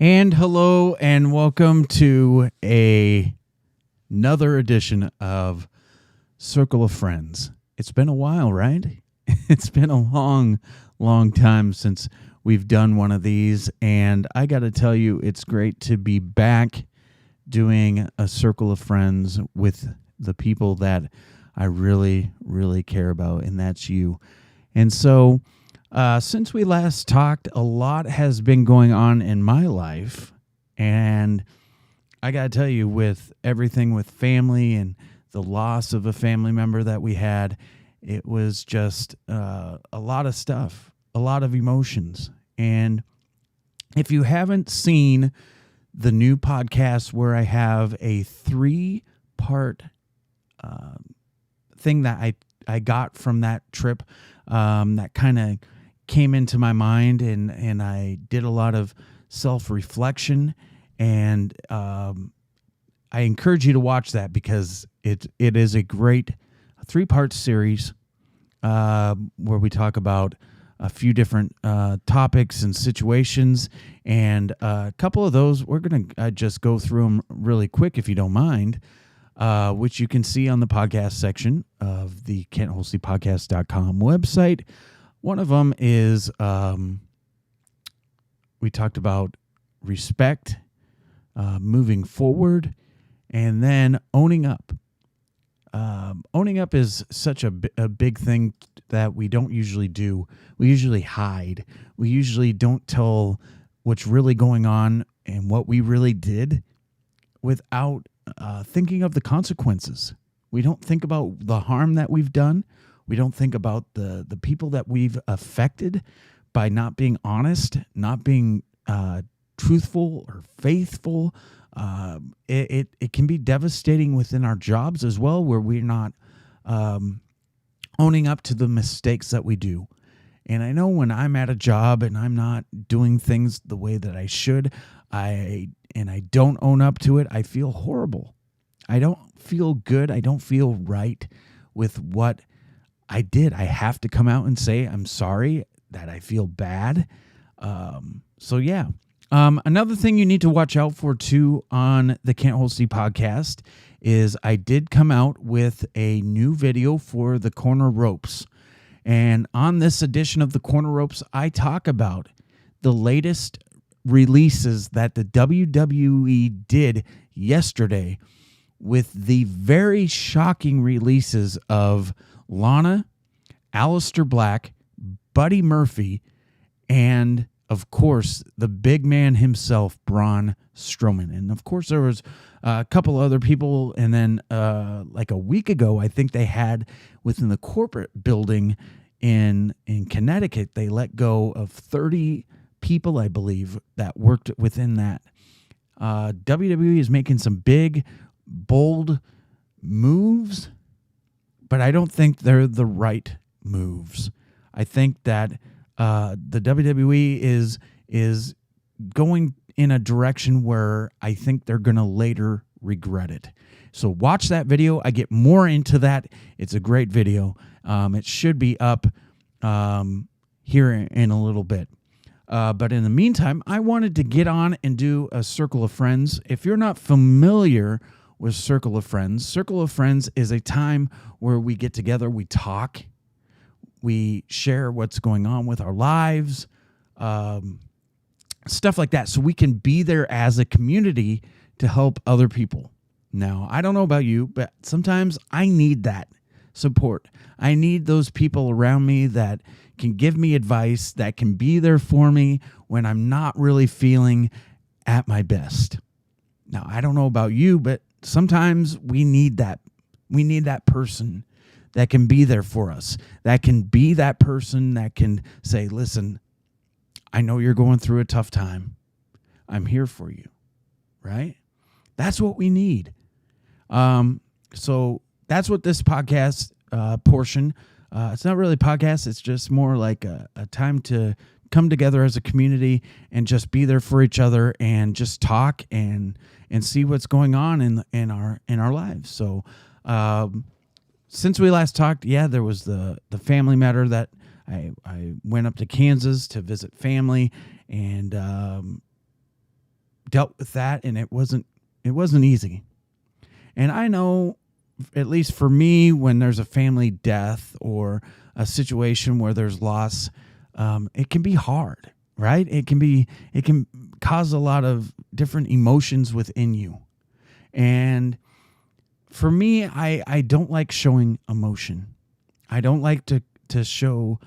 And hello and welcome to another edition of Circle of Friends. It's been a while, right? It's been a long time since we've done one of these, and I got to tell you, it's great to be back doing a Circle of Friends with the people that I really care about, and that's you. And so since we last talked, a lot has been going on in my life, and I got to tell you, with everything with family and the loss of a family member that we had, it was just a lot of stuff, a lot of emotions. And if you haven't seen the new podcast where I have a 3-part thing that I got from that trip that kind of came into my mind, and I did a lot of self-reflection, and I encourage you to watch that because it is a great 3-part series where we talk about a few different topics and situations, and a couple of those we're going to just go through them really quick if you don't mind, which you can see on the podcast section of the KentHolstePodcast.com website. One of them is we talked about respect, moving forward, and then owning up. Owning up is such a big thing that we don't usually do. We usually hide. We usually don't tell what's really going on and what we really did without thinking of the consequences. We don't think about the harm that we've done. We don't think about the people that we've affected by not being honest, not being truthful or faithful. It can be devastating within our jobs as well, where we're not owning up to the mistakes that we do. And I know when I'm at a job and I'm not doing things the way that I should, I don't own up to it, I feel horrible. I don't feel good. I don't feel right with what I did. I have to come out and say I'm sorry, that I feel bad. Another thing you need to watch out for too on the Kent Holste podcast is I did come out with a new video for the Corner Ropes. And on this edition of the Corner Ropes, I talk about the latest releases that the WWE did yesterday, with the very shocking releases of Lana, Aleister Black, Buddy Murphy, and of course the big man himself, Braun Strowman. And of course there was a couple other people, and then like a week ago, I think they had within the corporate building in Connecticut, they let go of 30 people, I believe, that worked within that. WWE is making some big, bold moves, but I don't think they're the right moves. I think that the WWE is going in a direction where I think they're going to later regret it. So watch that video. I get more into that. It's a great video. It should be up here in a little bit. But in the meantime, I wanted to get on and do a Circle of Friends. If you're not familiar with Circle of Friends is a time where we get together, we talk, we share what's going on with our lives, stuff like that, so we can be there as a community to help other people. Now, I don't know about you, but sometimes I need that support. I need those people around me that can give me advice, that can be there for me when I'm not really feeling at my best. Now, I don't know about you, but sometimes we need that. We need that person that can be there for us, that can be that person that can say, listen, I know you're going through a tough time. I'm here for you, right? That's what we need. So that's what this podcast portion, it's not really a podcast. It's just more like a time to come together as a community and just be there for each other and just talk and see what's going on in our lives. So, since we last talked, there was the family matter that I went up to Kansas to visit family, and dealt with that, and it wasn't easy. And I know, at least for me, when there's a family death or a situation where there's loss, it can be hard, right? It can cause a lot of different emotions within you. And for me, I don't like showing emotion. I don't like to show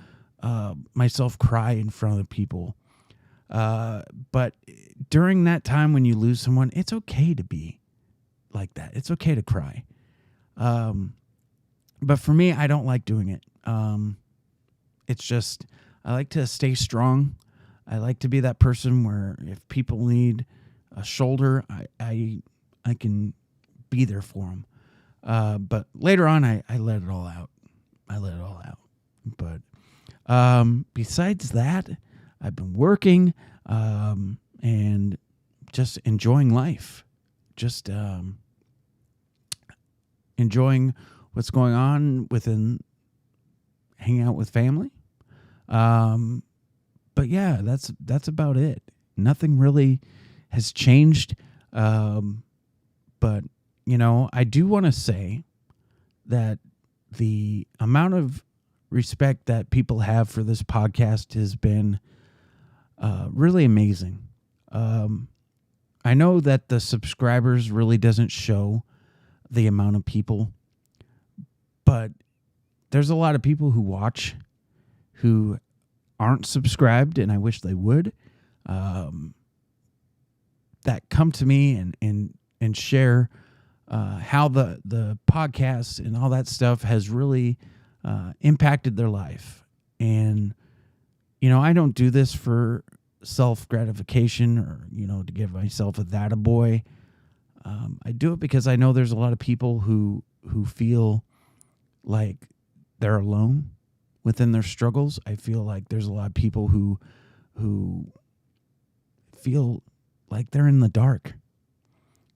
myself cry in front of people. But during that time when you lose someone, it's okay to be like that. It's okay to cry. But for me, I don't like doing it. It's just, I like to stay strong. I like to be that person where if people need a shoulder, I can be there for them. But later on, I let it all out. But besides that, I've been working and just enjoying life. Just enjoying what's going on within hanging out with family. But yeah, that's about it. Nothing really has changed. But I do want to say that the amount of respect that people have for this podcast has been really amazing. I know that the subscribers really doesn't show the amount of people, but there's a lot of people who watch who aren't subscribed, and I wish they would, that come to me and share how the podcast and all that stuff has really impacted their life. And, I don't do this for self-gratification or, to give myself a that a boy. I do it because I know there's a lot of people who feel like they're alone within their struggles. I feel like there's a lot of people who feel like they're in the dark.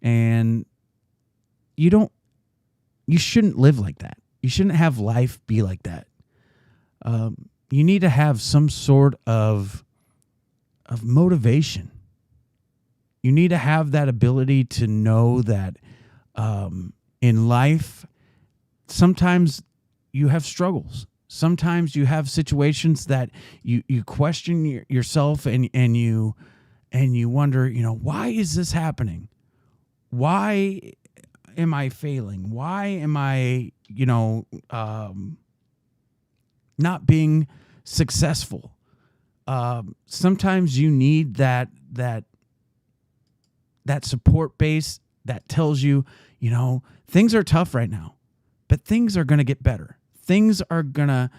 And you shouldn't live like that. You shouldn't have life be like that. You need to have some sort of motivation. You need to have that ability to know that in life, sometimes you have struggles. Sometimes you have situations that you question yourself and you wonder, why is this happening? Why am I failing? Why am I, not being successful? Sometimes you need that support base that tells you, things are tough right now, but things are going to get better. Things are going to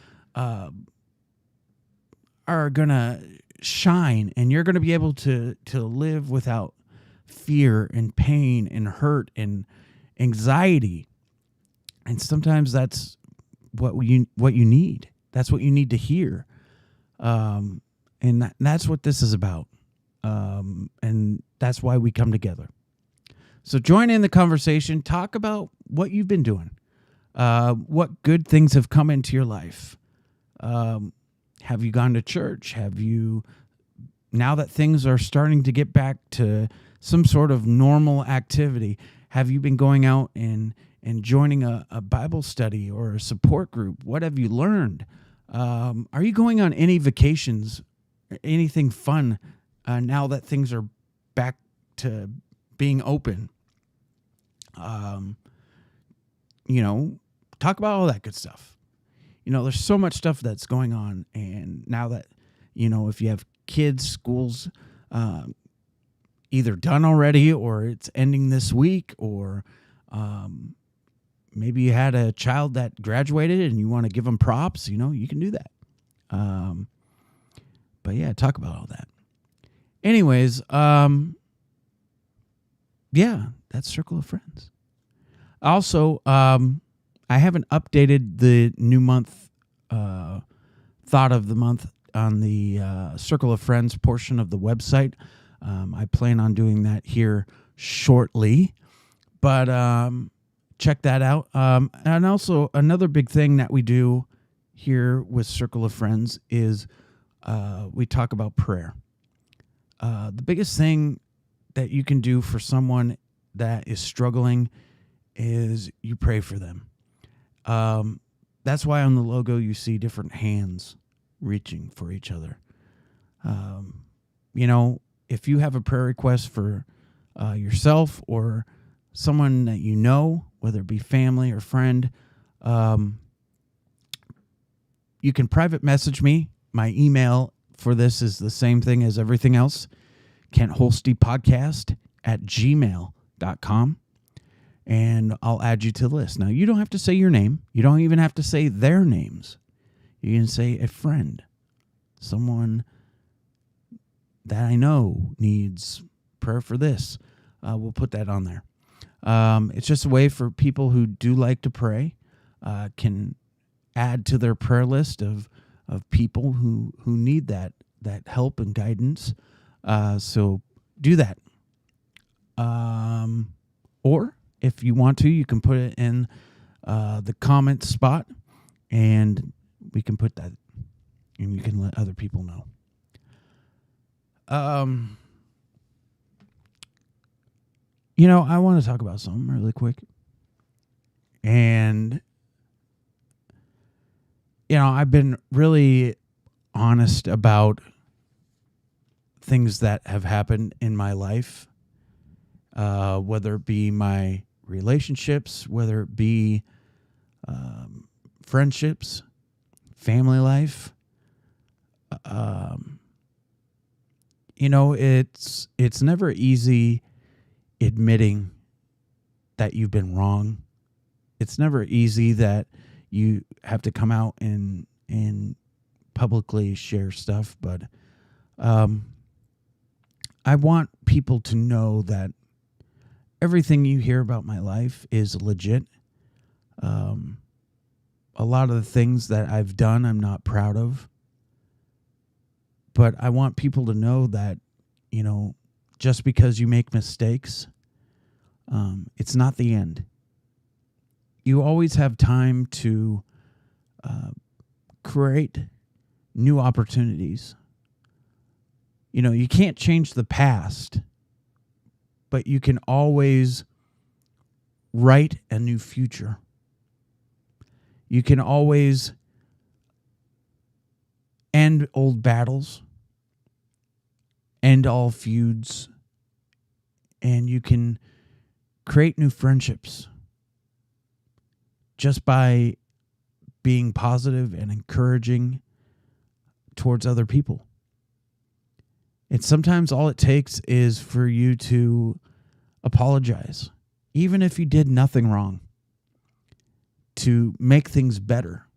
shine, and you're going to be able to live without fear and pain and hurt and anxiety. And sometimes that's what you need. That's what you need to hear. And that's what this is about. And that's why we come together. So join in the conversation. Talk about what you've been doing. What good things have come into your life? Have you gone to church? Have you, now that things are starting to get back to some sort of normal activity, have you been going out and joining a Bible study or a support group? What have you learned? Are you going on any vacations, anything fun now that things are back to being open? Talk about all that good stuff. There's so much stuff that's going on. And now that, if you have kids, schools, either done already or it's ending this week, or maybe you had a child that graduated and you want to give them props, you can do that. But yeah, talk about all that. Anyways, yeah, that's Circle of Friends. Also, I haven't updated the new month thought of the month on the Circle of Friends portion of the website. I plan on doing that here shortly, but check that out. And also another big thing that we do here with Circle of Friends is we talk about prayer. The biggest thing that you can do for someone that is struggling is you pray for them. That's why on the logo you see different hands reaching for each other. If you have a prayer request for yourself or someone that you know, whether it be family or friend, you can private message me. My email for this is the same thing as everything else, KentHolstePodcast@gmail.com. And I'll add you to the list. Now, you don't have to say your name. You don't even have to say their names. You can say a friend, someone that I know needs prayer for this. We'll put that on there. It's just a way for people who do like to pray can add to their prayer list of people who need that help and guidance. So do that. Or if you want to, you can put it in the comment spot, and we can put that, and you can let other people know. I want to talk about something really quick. And, I've been really honest about things that have happened in my life, whether it be my relationships, whether it be friendships, family life. It's never easy admitting that you've been wrong. It's never easy that you have to come out and publicly share stuff, but I want people to know that everything you hear about my life is legit. A lot of the things that I've done, I'm not proud of. But I want people to know that, just because you make mistakes, it's not the end. You always have time to create new opportunities. You can't change the past, but you can always write a new future. You can always end old battles, end all feuds, and you can create new friendships just by being positive and encouraging towards other people. And sometimes all it takes is for you to apologize, even if you did nothing wrong, to make things better.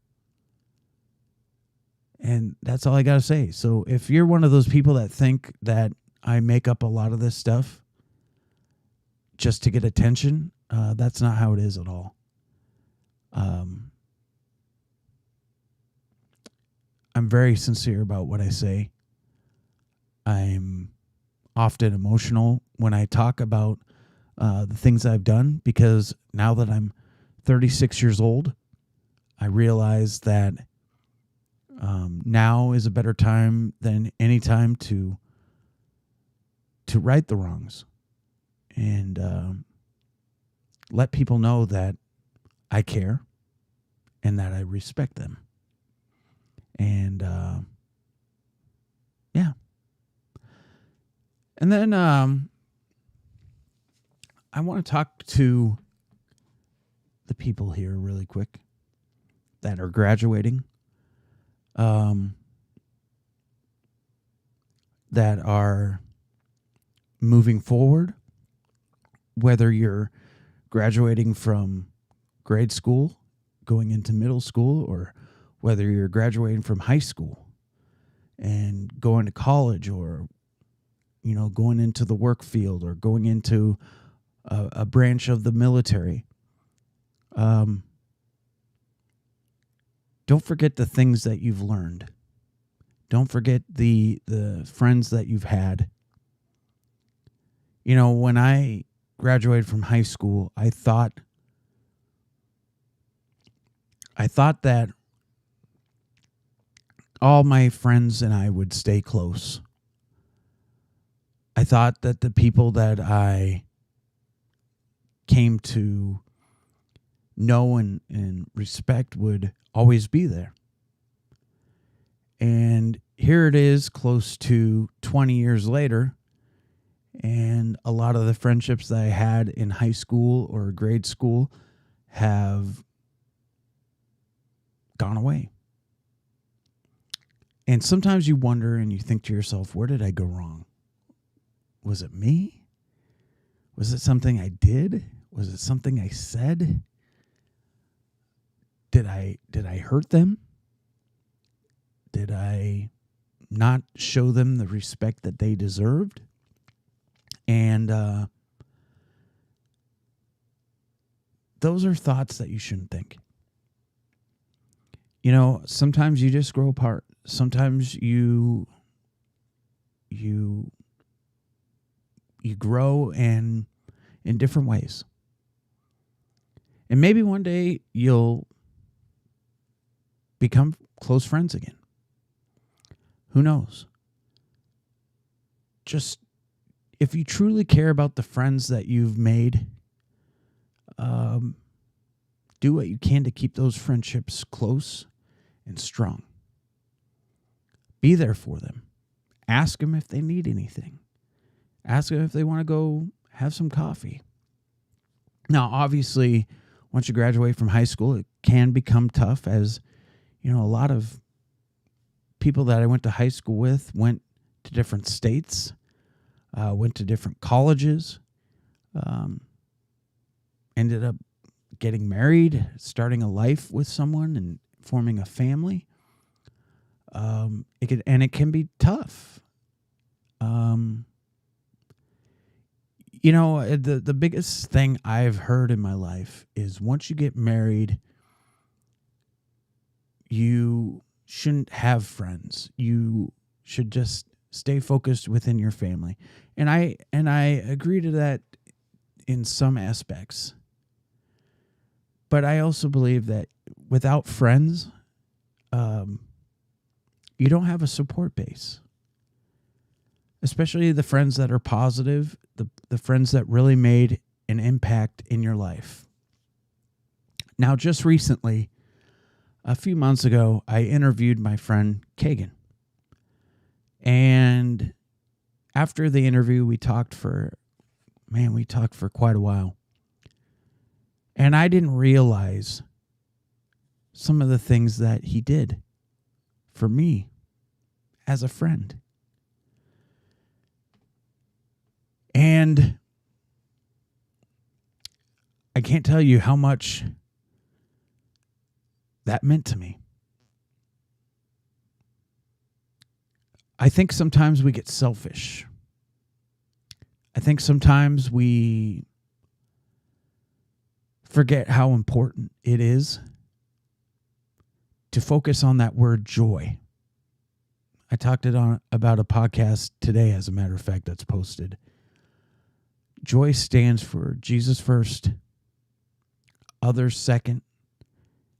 And that's all I got to say. So if you're one of those people that think that I make up a lot of this stuff just to get attention, that's not how it is at all. I'm very sincere about what I say. I'm often emotional when I talk about the things I've done, because now that I'm 36 years old, I realize that now is a better time than any time to right the wrongs and let people know that I care and that I respect them. And yeah. And then I want to talk to the people here really quick that are graduating, that are moving forward, whether you're graduating from grade school, going into middle school, or whether you're graduating from high school and going to college, or going into the work field, or going into a branch of the military. Don't forget the things that you've learned. Don't forget the friends that you've had. When I graduated from high school, I thought that all my friends and I would stay close. I thought that the people that I came to know and respect would always be there. And here it is, close to 20 years later, and a lot of the friendships that I had in high school or grade school have gone away. And sometimes you wonder and you think to yourself, where did I go wrong? Was it me? Was it something I did? Was it something I said? Did I hurt them? Did I not show them the respect that they deserved? And those are thoughts that you shouldn't think. You know, sometimes you just grow apart. Sometimes you grow in different ways. And maybe one day you'll become close friends again. Who knows? Just if you truly care about the friends that you've made, do what you can to keep those friendships close and strong. Be there for them. Ask them if they need anything. Ask them if they want to go have some coffee. Now, obviously, once you graduate from high school, it can become tough, as you know, a lot of people that I went to high school with went to different states, went to different colleges, ended up getting married, starting a life with someone, and forming a family. It can be tough. You know, the biggest thing I've heard in my life is once you get married, you shouldn't have friends. You should just stay focused within your family. And I agree to that in some aspects. But I also believe that without friends, you don't have a support base. Especially the friends that are positive, the friends that really made an impact in your life. Now, just recently, a few months ago, I interviewed my friend Kagan. And after the interview, we talked for quite a while. And I didn't realize some of the things that he did for me as a friend. And I can't tell you how much that meant to me. I think sometimes we get selfish. I think sometimes we forget how important it is to focus on that word joy. I talked about a podcast today, as a matter of fact, that's posted. Joy stands for Jesus first, others second,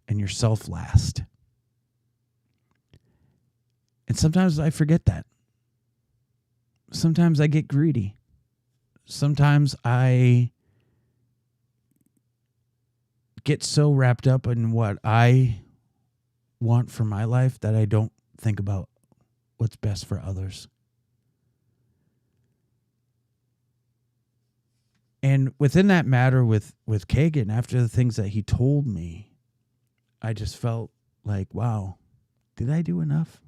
and yourself last. And sometimes I forget that. Sometimes I get greedy. Sometimes I get so wrapped up in what I want for my life that I don't think about what's best for others. And within that matter with Kagan, after the things that he told me, I just felt like, wow, did I do enough?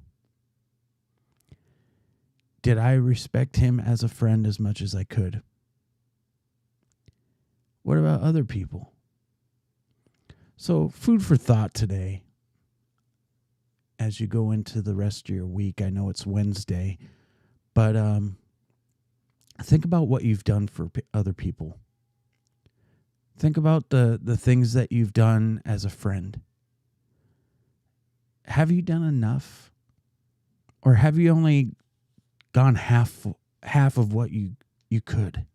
Did I respect him as a friend as much as I could? What about other people? So, food for thought today as you go into the rest of your week. I know it's Wednesday, but think about what you've done for other people. Think about the things that you've done as a friend. Have you done enough? Or have you only gone half of what you could?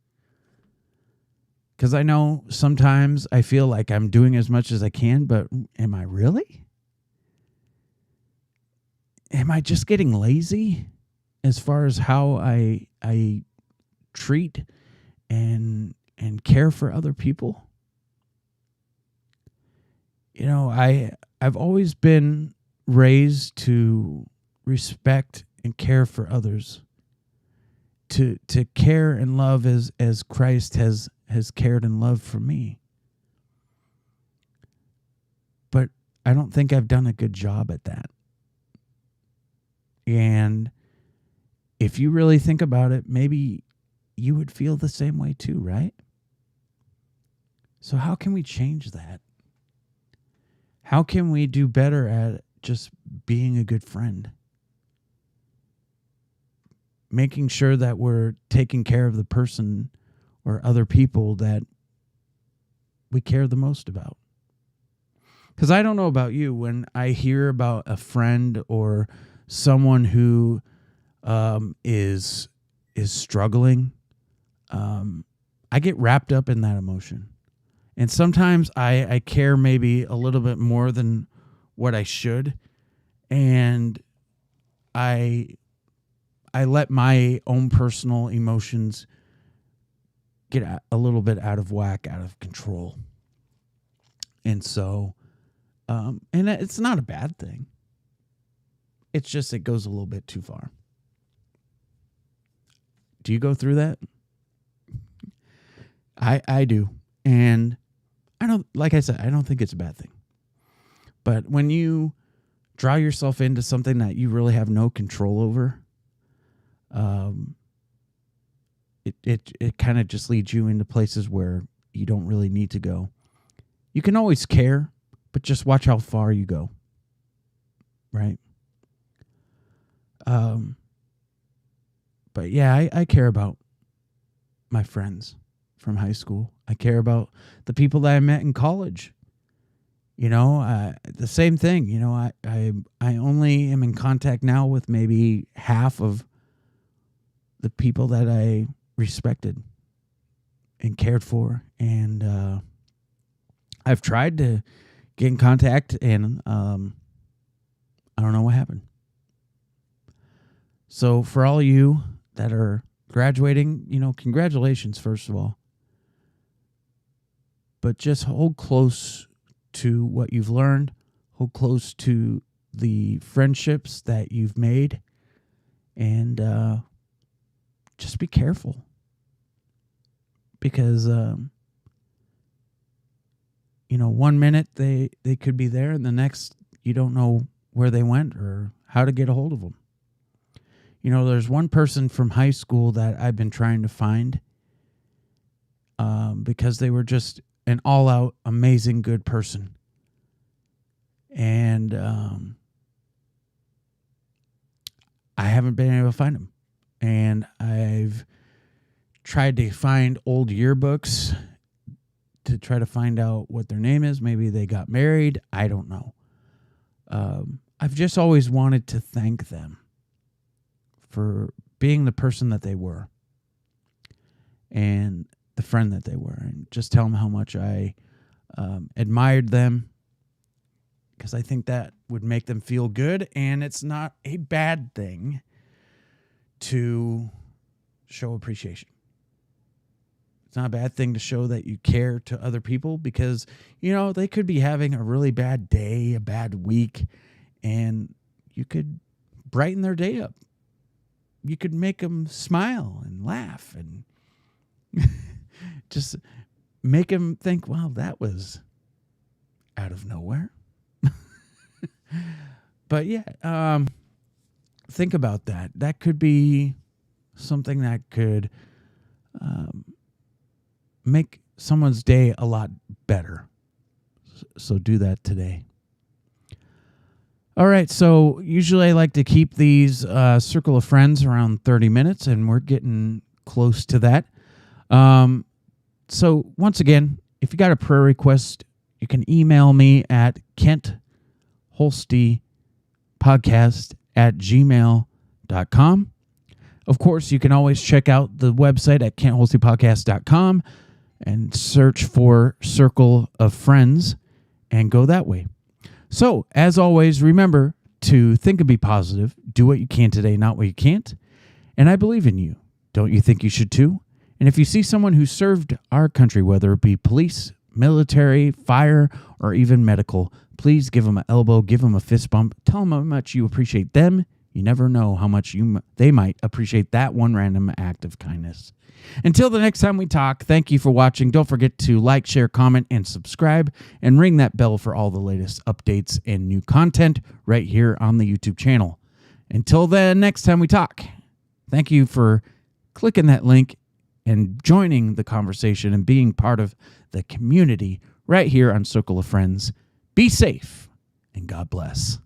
Because I know sometimes I feel like I'm doing as much as I can, but am I really? Am I just getting lazy as far as how I treat and care for other people? I've always been raised to respect and care for others, to care and love as Christ has cared and loved for me. But I don't think I've done a good job at that. And if you really think about it, maybe you would feel the same way too, right? So how can we change that? How can we do better at just being a good friend? Making sure that we're taking care of the person or other people that we care the most about. Because I don't know about you, when I hear about a friend or someone who is struggling, I get wrapped up in that emotion. And sometimes I care maybe a little bit more than what I should. And I let my own personal emotions get a little bit out of whack, out of control. And so, and it's not a bad thing. It's just, it goes a little bit too far. Do you go through that? I do. And like I said, I don't think it's a bad thing. But when you draw yourself into something that you really have no control over, it kind of just leads you into places where you don't really need to go. You can always care, but just watch how far you go. Right? But yeah, I care about my friends from high school. I care about the people that I met in college. The same thing. I only am in contact now with maybe half of the people that I respected and cared for. And I've tried to get in contact, and I don't know what happened. So for all you that are graduating, congratulations, first of all. But just hold close to what you've learned. Hold close to the friendships that you've made. And just be careful. Because, 1 minute they could be there, and the next you don't know where they went or how to get a hold of them. There's one person from high school that I've been trying to find because they were just an all-out, amazing, good person. And I haven't been able to find them. And I've tried to find old yearbooks to try to find out what their name is. Maybe they got married. I don't know. I've just always wanted to thank them for being the person that they were and the friend that they were, and just tell them how much I admired them, because I think that would make them feel good. And it's not a bad thing to show appreciation. It's not a bad thing to show that you care to other people, because, they could be having a really bad day, a bad week, and you could brighten their day up. You could make them smile and laugh and just make them think, wow, that was out of nowhere. But yeah, think about that. That could be something that could make someone's day a lot better. So do that today. All right, so usually I like to keep these circle of friends around 30 minutes, and we're getting close to that. So once again, if you got a prayer request, you can email me at kentholstepodcast@gmail.com. Of course, you can always check out the website at kentholstepodcast.com and search for Circle of Friends and go that way. So, as always, remember to think and be positive. Do what you can today, not what you can't. And I believe in you. Don't you think you should too? And if you see someone who served our country, whether it be police, military, fire, or even medical, please give them an elbow, give them a fist bump, tell them how much you appreciate them. You never know how much they might appreciate that one random act of kindness. Until the next time we talk, thank you for watching. Don't forget to like, share, comment, and subscribe, and ring that bell for all the latest updates and new content right here on the YouTube channel. Until then, next time we talk, thank you for clicking that link and joining the conversation and being part of the community right here on Circle of Friends. Be safe, and God bless.